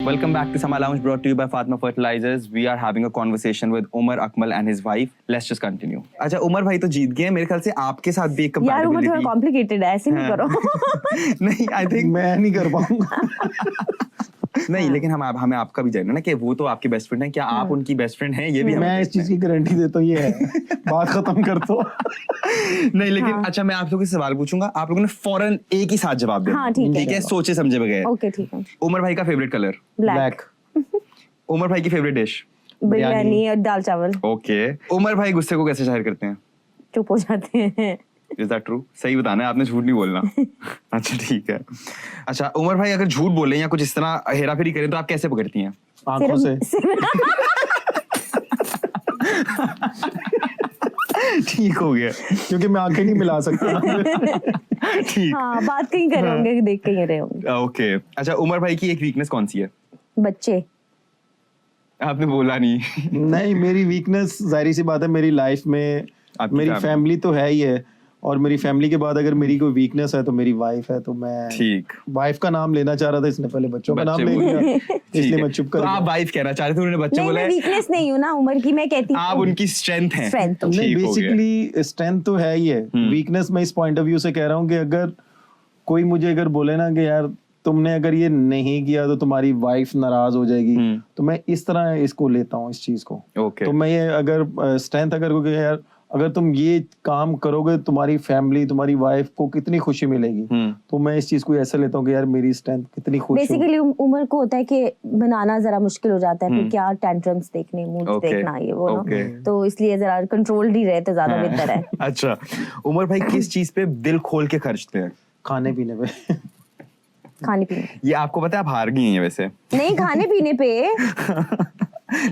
Welcome back to Sama Lounge, brought to you by Fatma Fertilizers. We are having a conversation with Umar Akmal and his wife. Let's just continue. अच्छा, उमर भाई तो जीत गए। मेरे ख्याल से आपके साथ भी एक यार उमर थोड़ा compatibility। कॉम्प्लिकेटेड है, ऐसे नहीं करो। नहीं, I think मैं नहीं कर पाऊंगा। नहीं, लेकिन हमें आपका भी जानना ना कि वो तो आपकी बेस्ट फ्रेंड है, क्या आप उनकी बेस्ट फ्रेंड हैं, ये भी मैं इस चीज की गारंटी देता हूँ, ये है। बात खत्म कर दो। नहीं, लेकिन अच्छा, मैं आप लोगों से सवाल पूछूंगा, आप लोगों ने फौरन एक ही साथ जवाब देना। हाँ, ठीक है। सोचे समझे बगैर। ओके, ठीक है। उमर भाई का फेवरेट कलर ब्लैक। उमर भाई की फेवरेट डिश बिरयानी और दाल चावल। ओके। उमर भाई गुस्से को कैसे जाहिर करते हैं? चुप हो जाते हैं। Is that true? सही बताना है, आपने झूठ नहीं बोलना। अच्छा, ठीक है। अच्छा, उमर भाई अगर झूठ बोले या कुछ इस तरह हेरा फेरी करें तो आप कैसे पकड़ती हैं? आंखों से। ठीक हो गया, क्योंकि मैं आंखें नहीं मिला सकता। ठीक। हाँ, बात कहीं कर रहे होंगे, देख कहीं रहे होंगे। ओके। अच्छा, उमर भाई की एक वीकनेस कौन सी है? बच्चे। आपने बोला नहीं। नहीं, मेरी वीकनेस जाहिर सी बात है, मेरी लाइफ में आपकी मेरी family। फैमिली तो है ही है, और मेरी फैमिली के बाद अगर मेरी कोई वीकनेस है तो मेरी वाइफ है। तो मैं ठीक। वाइफ का नाम लेना चाह रहा था, इसने पहले बच्चों का नाम बच्चे ले लिया, ठीक इसलिए है। मैं चुप कर तो गया। आप वाइफ कहना चाह रहे थे, उन्होंने बच्चे नहीं, बोला मैं है। वीकनेस नहीं हूँ ना उमर की, मैं कहती आप हूँ उनकी स्ट्रेंथ हैं। स्ट्रेंथ। नहीं, ठीक हो गया। बेसिकली स्ट्रेंथ तो है ही है। वीकनेस मैं इस पॉइंट ऑफ व्यू से कह रहा हूँ कि अगर कोई मुझे अगर बोले ना कि यार तुमने अगर ये नहीं किया तो तुम्हारी वाइफ नाराज हो जाएगी, तो मैं इस तरह इसको लेता हूँ, इस चीज को। ओके। तो मैं ये अगर स्ट्रेंथ अगर कोई यार अगर तुम ये काम करोगे तुम्हारी फैमिली तुम्हारी वाइफ को कितनी खुशी मिलेगी, तो मैं इस चीज को ऐसे लेता हूँ कि यार मेरी स्ट्रेंथ कितनी खुश हो। बेसिकली उमर को होता है कि बनाना जरा मुश्किल हो जाता है, फिर क्या टेंट्रम्स देखने, मूड्स देखना, ये वो ना, तो इसलिए जरा कंट्रोल्ड ही रहे तो ज्यादा बेहतर है। अच्छा, उमर भाई किस चीज पे दिल खोल के खर्चते हैं? खाने पीने पे। खाने पीने। ये आपको पता है, आप हार गई हैं वैसे। नहीं, खाने पीने पे।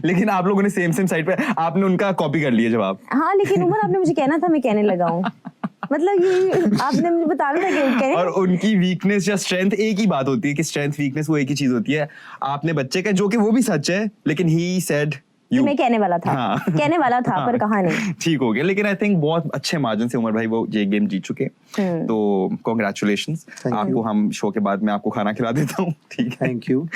लेकिन आप लोगों ने सेम साइड पे, आपने उनका कॉपी कर लिया जवाब। हाँ, लेकिन उमर आपने मुझे कहना था, मैं कहने लगा हूँ। मतलब ये आपने मुझे बताना था कि कहें। और उनकी वीकनेस या स्ट्रेंथ एक ही बात होती है कि स्ट्रेंथ वीकनेस वो एक ही चीज होती है। आपने बच्चे का, जो कि वो भी सच है, लेकिन ही सेड यू। मैं कहने वाला था। हाँ। कहने वाला था, पर कहा नहीं। ठीक हो गया, लेकिन आई थिंक बहुत अच्छे मार्जिन से उमर भाई वो ये गेम जीत चुके। तो कॉन्ग्रेचुलेशंस आपको। हम शो के बाद में आपको खाना खिला देता हूँ, ठीक है? Thank you.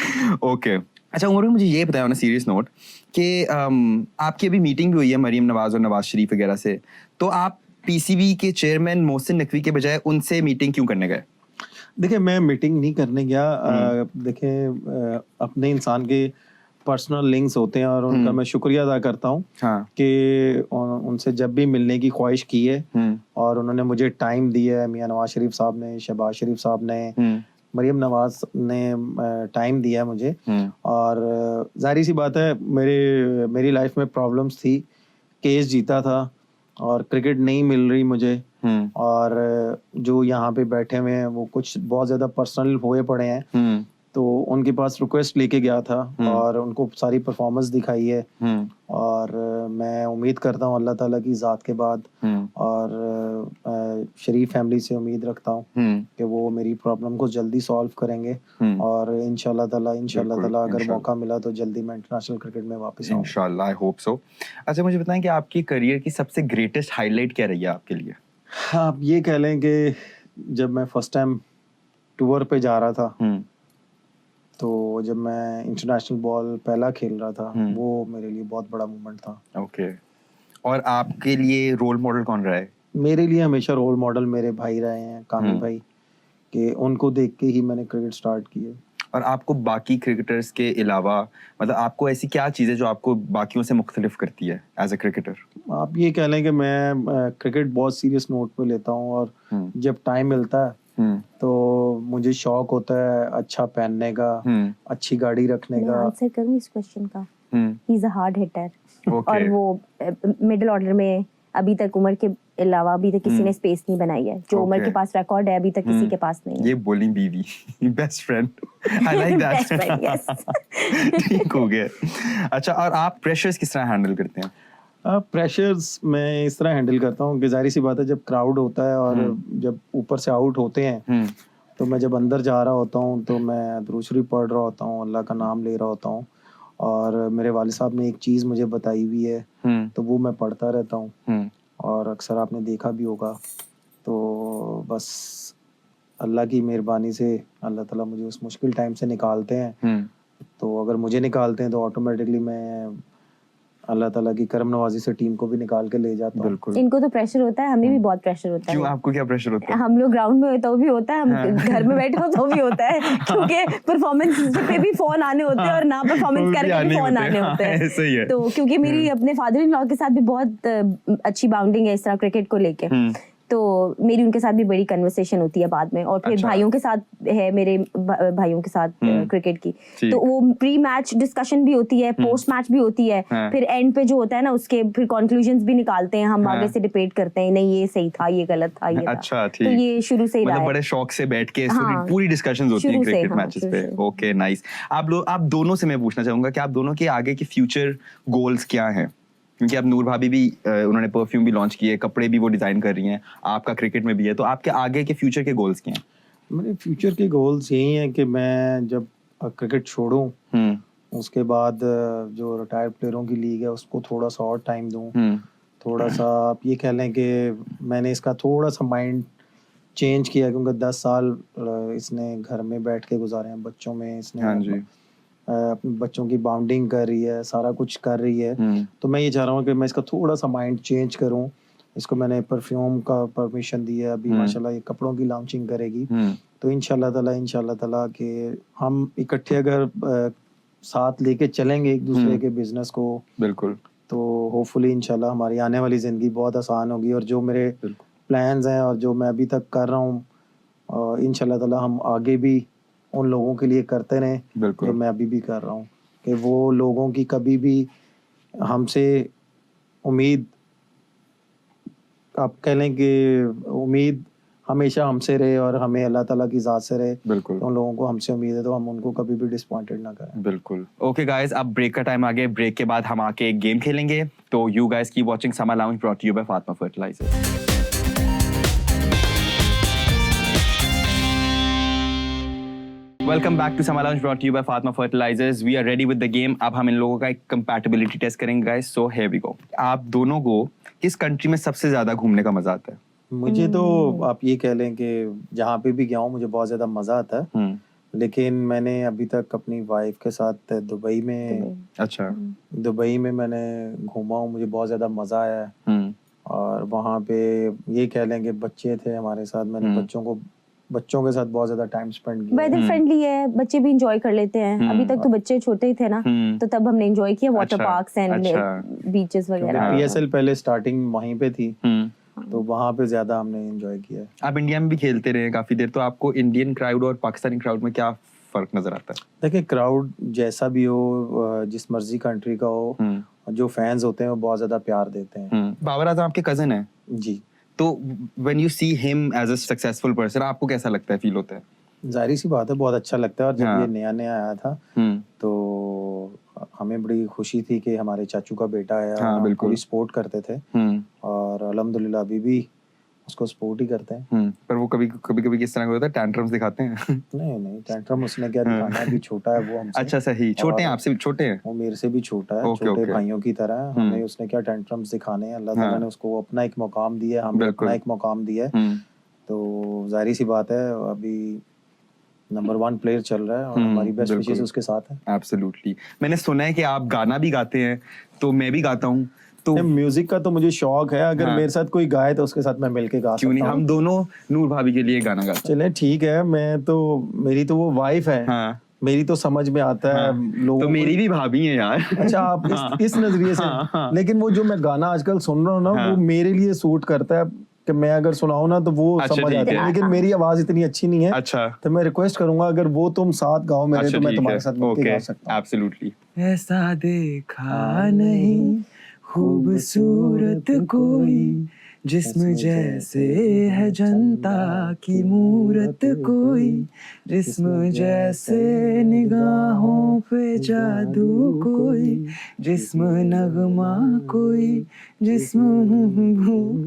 ओके। अच्छा उमर भाई, मुझे ये बताया ना सीरियस नोट कि आपकी अभी मीटिंग भी हुई है मरीम नवाज और नवाज शरीफ वगैरह से, तो आप पीसीबी के चेयरमैन मोहसिन नकवी के बजाय उनसे मीटिंग क्यों करने गए? देखिए, मैं मीटिंग नहीं करने गया। देखिए, अपने इंसान के पर्सनल लिंक्स होते हैं और उनका मैं शुक्रिया अदा करता हूँ कि उनसे जब भी मिलने की ख्वाहिश की है और उन्होंने मुझे टाइम दिया है। मियां नवाज शरीफ साहब ने, शहबाज शरीफ साहब ने, मरीम नवाज ने टाइम दिया है मुझे। और जाहिर सी बात है, मेरी लाइफ में प्रॉब्लम्स थी, केस जीता था और क्रिकेट नहीं मिल रही मुझे। और जो यहाँ पे बैठे हुए हैं वो कुछ बहुत ज्यादा पर्सनल हुए पड़े हैं, तो उनके पास रिक्वेस्ट लेके गया था और उनको सारी परफॉर्मेंस दिखाई है। और मैं उम्मीद करता हूँ अल्लाह ताला की ज़ात के बाद, और शरीफ फैमिली से उम्मीद रखता हूँ कि वो मेरी प्रॉब्लम को जल्दी सॉल्व करेंगे। और इंशाल्लाह ताला अगर मौका मिला तो जल्दी मैं इंटरनेशनल क्रिकेट में वापस आऊँ। इंशाल्लाह, आई होप सो। अच्छा, मुझे बताएं कि आपकी करियर की सबसे ग्रेटेस्ट हाईलाइट क्या रही है आपके लिए? आप ये कह लें कि जब मैं फर्स्ट टाइम टूर पे जा रहा था, तो जब मैं इंटरनेशनल बॉल पहला खेल रहा था, वो मेरे लिए बहुत बड़ा मोमेंट था। ओके। और आपके लिए रोल मॉडल कौन रहा है? मेरे लिए हमेशा रोल मॉडल मेरे भाई रहे हैं, कामी भाई, कि उनको देख के ही मैंने क्रिकेट स्टार्ट किया। और आपको बाकी क्रिकेटर्स के अलावा, मतलब आपको ऐसी क्या चीज़ है जो आपको बाकियों से मुख्तलिफ करती है एज ए क्रिकेटर? आप ये कह लें कि मैं क्रिकेट बहुत सीरियस नोट पे लेता हूँ, और जब टाइम मिलता है तो मुझे शौक होता है अच्छा पहनने का, अच्छी गाड़ी रखने का। मैं आंसर करूँ इस क्वेश्चन का? He is a hard hitter. और वो मिडिल ऑर्डर में अभी तक उमर के अलावा अभी तक किसी ने स्पेस नहीं बनाई है। जो उमर के पास रिकॉर्ड है अभी तक किसी के पास नहीं है। ये बोली बीवी, best friend. I like that. Best friend, yes. ठीक हो गया। अच्छा, और आप प्रेशर्स किस तरह हैंडल करते हैं? प्रेशर्स मैं इस तरह हैंडल करता हूँ कि जाहिर सी बात है, जब क्राउड होता है और जब ऊपर से आउट होते हैं, तो मैं जब अंदर जा रहा होता हूँ तो मैं दुरूद शरीफ पढ़ रहा होता हूँ, अल्लाह का नाम ले रहा होता हूँ। और मेरे वालिद साहब ने एक चीज़ मुझे बताई हुई है, तो वो मैं पढ़ता रहता हूँ। और अक्सर आपने देखा भी होगा। तो बस अल्लाह की मेहरबानी से अल्लाह ताला मुझे उस मुश्किल टाइम से निकालते हैं। तो अगर मुझे निकालते हैं तो ऑटोमेटिकली मैं अल्लाह ताला की करम नवाजी से टीम को भी निकाल के ले जाता हूँ। बिल्कुल। इनको तो प्रेशर होता है, हमें भी बहुत प्रेशर होता है। क्यों, आपको क्या प्रेशर होता है? हम लोग ग्राउंड में हो तो भी होता है, हम घर में बैठे हो तो भी होता है, क्योंकि परफॉर्मेंस पे भी फोन आने होते हैं और ना परफॉर्मेंस करके भी फोन आने होते हैं। सही है। तो क्योंकि मेरी अपने फादर इन लॉ के साथ भी बहुत अच्छी बाउंडिंग है इस तरह क्रिकेट को लेके, तो मेरी उनके साथ भी बड़ी कन्वर्सेशन होती है बाद में। और फिर अच्छा। भाइयों के साथ है, मेरे भाइयों के साथ क्रिकेट की, तो वो प्री मैच डिस्कशन भी होती है, पोस्ट मैच भी होती है, फिर एंड पे जो होता है ना उसके फिर कंक्लूजन्स भी निकालते हैं हम, आगे से डिबेट करते हैं, नहीं ये सही था, ये गलत था, ये अच्छा, था। तो ये शुरू से ही रहा मतलब है। बड़े शौक से बैठ के हाँ, पूरी डिस्कशंस होती हैं क्रिकेट मैचेस पे। Okay, nice. आप दोनों से मैं पूछना चाहूंगा कि आप दोनों के आगे के फ्यूचर गोल्स क्या हैं? क्योंकि अब नूर भाभी भी उन्होंने परफ्यूम भी लॉन्च किए, कपड़े भी वो डिजाइन कर रही हैं, आपका क्रिकेट में भी है, तो आपके आगे के फ्यूचर के गोल्स क्या हैं? मेरे फ्यूचर के गोल्स यही हैं कि मैं जब क्रिकेट छोड़ूं, उसके बाद जो रिटायर्ड प्लेयरों की लीग है उसको थोड़ा सा और टाइम दूं, थोड़ा सा आप ये कह लें कि मैंने इसका थोड़ा सा माइंड चेंज किया, क्योंकि 10 साल इसने घर में बैठ के गुजारे हैं, बच्चों में इसने अपने बच्चों की बाउंडिंग कर रही है, सारा कुछ कर रही है, तो मैं ये चाह रहा हूँ कि मैं इसका थोड़ा सा माइंड चेंज करूँ। इसको मैंने परफ्यूम का परमिशन दिया है, अभी माशाल्लाह ये कपड़ों की लॉन्चिंग करेगी, तो इंशाल्लाह ताला कि हम इकट्ठे अगर साथ लेके चलेंगे एक दूसरे के बिजनेस को, बिल्कुल, तो होपफुली इंशाल्लाह हमारी आने वाली ज़िंदगी बहुत आसान होगी। और जो मेरे प्लान्स हैं और जो मैं अभी तक कर रहा हूँ, इंशाल्लाह ताला हम आगे भी उन लोगों के लिए करते रहें जो मैं अभी भी कर रहा हूँ, कि वो लोगों की कभी भी हमसे उम्मीद, आप कह लें कि उम्मीद हमेशा हमसे रहे और हमें अल्लाह ताला की ज़ात से रहे। बिल्कुल। तो उन लोगों को हमसे उम्मीद है तो हम उनको कभी भी डिसअपॉइंटेड ना करें। बिल्कुल। ओके गाइस, अब ब्रेक का टाइम आ गया। ब्रेक के बाद हम आके एक गेम खेलेंगे, तो you guys keep watching summer lounge brought to you by Fatima fertilizer. Welcome back to summer lounge brought to you by Fatima fertilizers. We are ready with the game. अब हम इन लोगों का एक कंपैटिबिलिटी टेस्ट करेंगे guys, so here we go. आप दोनों को किस कंट्री में सबसे ज्यादा घूमने का मजा आता है? मुझे तो आप ये कह लें कि जहाँ पे भी गया हूँ मुझे बहुत ज्यादा मजा आता है, लेकिन मैंने अभी तक अपनी वाइफ के साथ दुबई में, अच्छा, दुबई में मैंने घूमा हूँ, मुझे बहुत ज्यादा मजा आया है। और वहाँ पे ये कह लें कि बच्चे थे हमारे साथ, मैंने बच्चों के साथ बहुत ज्यादा टाइम स्पेंड किया। वेदर फ्रेंडली है, बच्चे भी एंजॉय कर लेते हैं। अभी तक तो बच्चे छोटे ही थे ना, तो तब हमने एंजॉय किया वाटर पार्क्स एंड बीचेस वगैरह। पीएसएल पहले स्टार्टिंग वहीं पे थी, तो वहाँ पे ज्यादा हमने एंजॉय किया। आप इंडिया में भी खेलते रहे काफी देर, तो आपको इंडियन क्राउड और पाकिस्तानी क्राउड में क्या फर्क नजर आता है? देखिए, क्राउड जैसा भी हो, जिस मर्जी कंट्री का हो, जो फैंस होते हैं वो बहुत ज्यादा प्यार देते हैं। बाबर आजम आपके कजिन है जी, तो when you see him as a successful person, आपको कैसा लगता है, फील होता है? जाहिर सी बात है, बहुत अच्छा लगता है। और जब ये नया नया आया था तो हमें बड़ी खुशी थी कि हमारे चाचू का बेटा है, हम पूरी सपोर्ट करते थे और अल्हम्दुलिल्लाह अभी भी उसको सपोर्ट ही करते हैं। पर वो कभी कभी किस तरह का होता है, टैंट्रम्स दिखाते हैं? नहीं, टैंट्रम उसने क्या दिखाना है, अभी छोटा है वो हमसे। अच्छा, सही, छोटे हैं, आपसे भी छोटे हैं? वो मेरे से भी छोटा है, छोटे भाइयों की तरह। हमें उसने क्या टैंट्रम्स दिखाने हैं, अल्लाह ताला ने उसको अपना एक मुकाम दिया है, हमें अपना एक मुकाम दिया है, तो जाहिर सी बात है अभी नंबर 1 प्लेयर चल रहा है और हमारी बेस्ट विशेस उसके साथ है। एब्सोल्युटली। मैंने सुना है कि आप गाना भी गाते हैं, तो मैं भी गाता हूँ, तो म्यूजिक का तो मुझे शौक है। अगर मेरे साथ कोई गाए तो उसके साथ मैं मिलके गा सकता हूँ। क्यों नहीं, हम दोनों नूर भाभी के लिए गाना गाते हैं। चले ठीक है, मेरी तो वो वाइफ है। हाँ। मेरी तो समझ में आता है। लोगों तो मेरी भी भाभी है यार। अच्छा, आप इस नजरिए से। लेकिन वो जो मैं गाना आजकल सुन रहा हूँ ना, वो मेरे लिए सूट करता है कि मैं अगर सुनाऊं ना तो वो समझ आता है, लेकिन मेरी आवाज इतनी अच्छी नहीं है। अच्छा, तो मैं रिक्वेस्ट करूंगा अगर वो तुम साथ गाओ मेरे, तो मैं तुम्हारे साथ मिलके गा सकता हूँ। एब्सोल्युटली। ऐसा देखा नहीं खूबसूरत कोई, जिस्म जैसे है जनता की मूरत कोई, जिस्म जैसे निगाहों पे जादू कोई, जिस्म नगमा कोई, जिस्म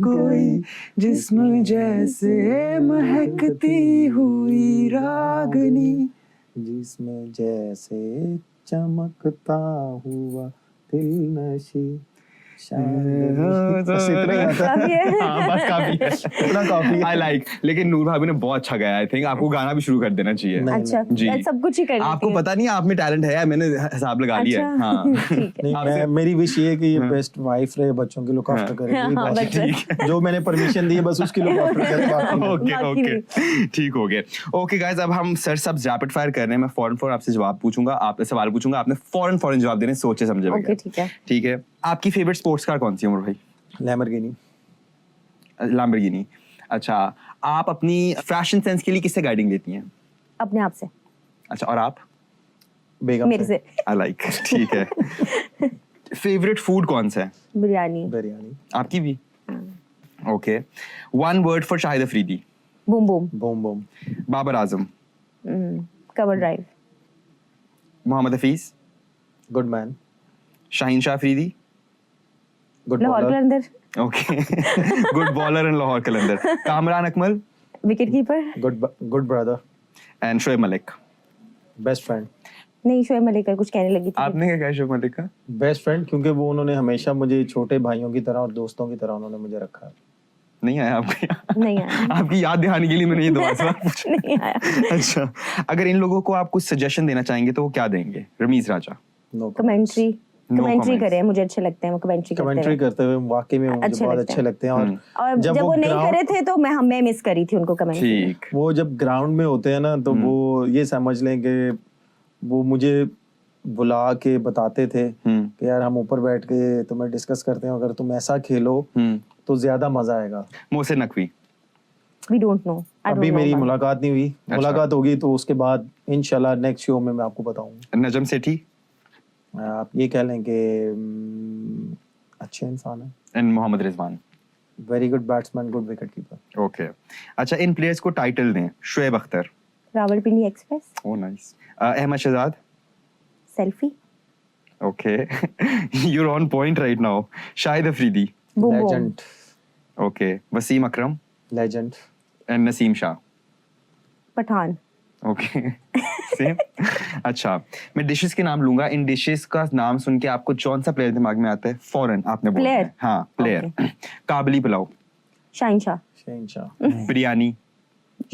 कोई, जिस्म जैसे महकती हुई रागनी, जिस्म जैसे चमकता हुआ दिल नशी। बस इतना ही आता है। काफी है। हाँ, बस काफी है, इतना काफी है। I like. लेकिन नूर भाभी ने बहुत अच्छा गाया, आई थिंक आपको गाना भी शुरू कर देना चाहिए। नहीं, अच्छा जी। मैं सब कुछ ही कर लेती आपको हूँ। पता नहीं आप में टैलेंट है, मैंने हिसाब लगा लिया है। अच्छा, हाँ ठीक है। नहीं, आपसे- मेरी विश ये है कि ये बेस्ट वाइफ रहे, बच्चों की लुक आफ्टर करे, यही हाँ, बात बस है। जो मैंने परमिशन दी है बस उसकी लुक आफ्टर करे, बाकी नहीं। ओके बाकी ओके, ठीक हो गया। ओके गाइस, अब हम सर सब रैपिड फायर कर रहे हैं। मैं फौरन आपसे जवाब पूछूंगा, आप सवाल पूछूंगा, आपने फौरन जवाब देने, सोचे समझे ओके, बगैर। ठीक है। ठीक है। आपकी फेवरेट स्पोर्ट्स कार कौन सी है उमर भाई? लैम्बोर्गिनी। लैम्बोर्गिनी। अच्छा, आप अपनी फैशन सेंस के लिए किससे गाइडिंग लेती हैं? अपने आप से, अच्छा, और आप? बेगम मेरे से। आई लाइक, ठीक है। फेवरेट फूड कौन सा है? बिरयानी। बिरयानी। आपकी भी? Okay. One word for Shahid Afridi. Boom boom. Boom boom. Babar Azam. Cover drive. Mohammad Hafeez. Good man. Shaheen Shah Afridi. Good Lahore bowler. Qalandar. Okay. Good bowler in Lahore Qalandar. Kamran Akmal wicket keeper. Good brother. And Shoaib Malik. Best friend. नहीं, शोएब मलिक का कुछ कहने लगी थी। आपने क्या कहा शोएब मलिक का? बेस्ट फ्रेंड क्योंकि वो उन्होंने हमेशा मुझे छोटे भाइयों की तरह और दोस्तों की तरह उन्होंने मुझे रखा है। नहीं आया आपको? नहीं आया। आपकी याद दिलाने के लिए मैंने ये दो सवाल पूछे। नहीं आया। अच्छा, अगर इन लोगों को आप कुछ सजेशन देना चाहेंगे तो वो क्या देंगे? Rameez Raja. No commentary No commentary comments. करें, मुझे अच्छे लगते हैं वो कमेंट्री करते कमेंट्री हुए। करते हुए वाकई में मुझे अच्छे बहुत लगते अच्छे हैं। लगते हैं। और जब वो नहीं ground- करे थे तो मैं मिस करी थी उनको कमेंट्री। ठीक। वो जब ग्राउंड में होते हैं ना तो वो ये समझ लें कि वो मुझे बुला के बताते थे कि यार हम ऊपर बैठ के तुम्हें डिस्कस करते हैं, अगर तुम ऐसा खेलो तो ज्यादा मजा आएगा। Mohsin Naqvi. We don't know. I don't अभी know मेरी about it. मुलाकात नहीं हुई, मुलाकात होगी तो उसके बाद इंशाल्लाह नेक्स्ट शो में मैं आपको बताऊंगा। नजम सेठी। आप ये कह लें कि अच्छे इंसान है। And Mohammad Rizwan. Very good batsman, good wicket keeper. Okay. अच्छा, इन प्लेयर्स को टाइटल दें। Shoaib Akhtar. Rawalpindi express. Oh nice. Ahmed Shehzad. Selfie. Okay. You're on point right now. Shahid Afridi. Boom boom. Legend. Okay. Wasim Akram. Legend. And Naseem Shah. Pathan. Okay. Same. अच्छा, मैं डिशेस के नाम लूंगा, इन डिशेस का नाम सुन के आपको कौन सा प्लेयर दिमाग में आता है फौरन आपने बोलना है। Player? हाँ, प्लेयर। काबली पुलाव। शाहीन शाह। शहंशाह। बिरयानी।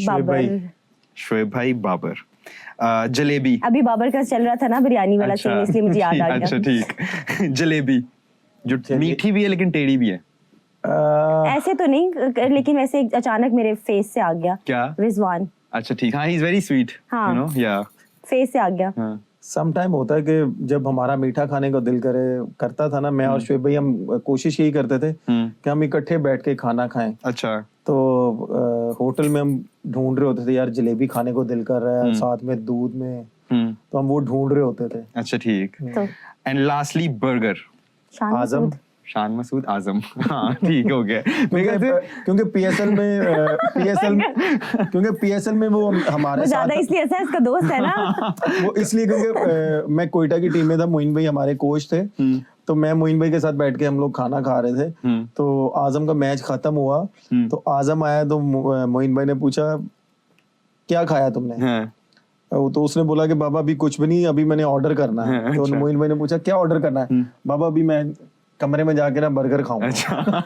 शुएब भाई। बाबर। शोएब भाई बाबर। जलेबी। अभी बाबर का चल रहा था ना बिरयानी वाला सीन, इसलिए मुझे याद आ गया। अच्छा ठीक। जलेबी जो मीठी भी है लेकिन टेढ़ी भी है। ऐसे तो नहीं, लेकिन वैसे एक अचानक मेरे फेस से आ गया। क्या? रिजवान। अच्छा ठीक, हाँ, ही इज वेरी स्वीट, हाँ। यू नो, या फेस से आ गया। सम टाइम होता है कि जब हमारा मीठा खाने को दिल करता था ना, मैं और शुएब भाई हम कोशिश यही करते थे कि हम इकट्ठे बैठ के खाना खाएं। अच्छा। तो होटल में हम ढूंढ रहे होते थे, यार जलेबी खाने को दिल कर रहा है साथ में दूध में, तो हम वो ढूंढ रहे होते थे। अच्छा ठीक। तो एंड लास्टली बर्गर। शान आजम। मसूद। शान मसूद आजम। हाँ ठीक हो गया। क्योंकि पीएसएल में वो हमारे वो साथ ज्यादा इसलिए ऐसा है, इसका दोस्त है ना। वो इसलिए क्योंकि मैं कोयटा की टीम में था, मोइन भाई हमारे कोच थे, तो मैं मोइन भाई के साथ बैठ के हम लोग खाना खा रहे थे। तो आजम का मैच खत्म हुआ तो आजम आया तो मोइन भाई ने पूछा क्या खाया तुमने? तो उसने बोला कि बाबा अभी कुछ भी नहीं, अभी मैंने ऑर्डर करना है। तो मोइन भाई ने पूछा क्या ऑर्डर करना है? बाबा अभी मैं कमरे में जाके ना बर्गर खाऊंगा। अच्छा।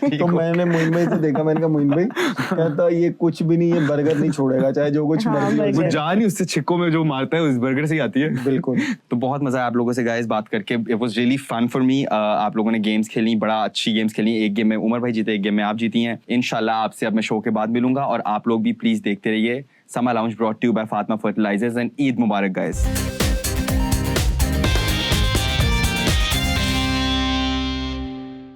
तो मैंने मोइन भाई से देखा, मैंने कहा मोइन भाई, कहता ये कुछ भी नहीं, ये बर्गर नहीं छोड़ेगा चाहे जो कुछ हाँ, मर्जी हो burger। वो जान ही उससे छिक्कों में जो मारता है उस बर्गर से ही आती है। बिल्कुल। तो बहुत मजा आया आप लोगों से गाइस बात करके। It was really fun for me. आप लोगों ने गेम्स खेली, बड़ा अच्छी गेम्स खेली। एक गेम में उमर भाई जीते, एक गेम में आप जीती हैं। इंशाल्लाह आपसे अब मैं शो के बाद मिलूंगा, और आप लोग भी प्लीज देखते रहिए Samaa lounge, brought to you by Fatima fertilizers, and Eid Mubarak guys.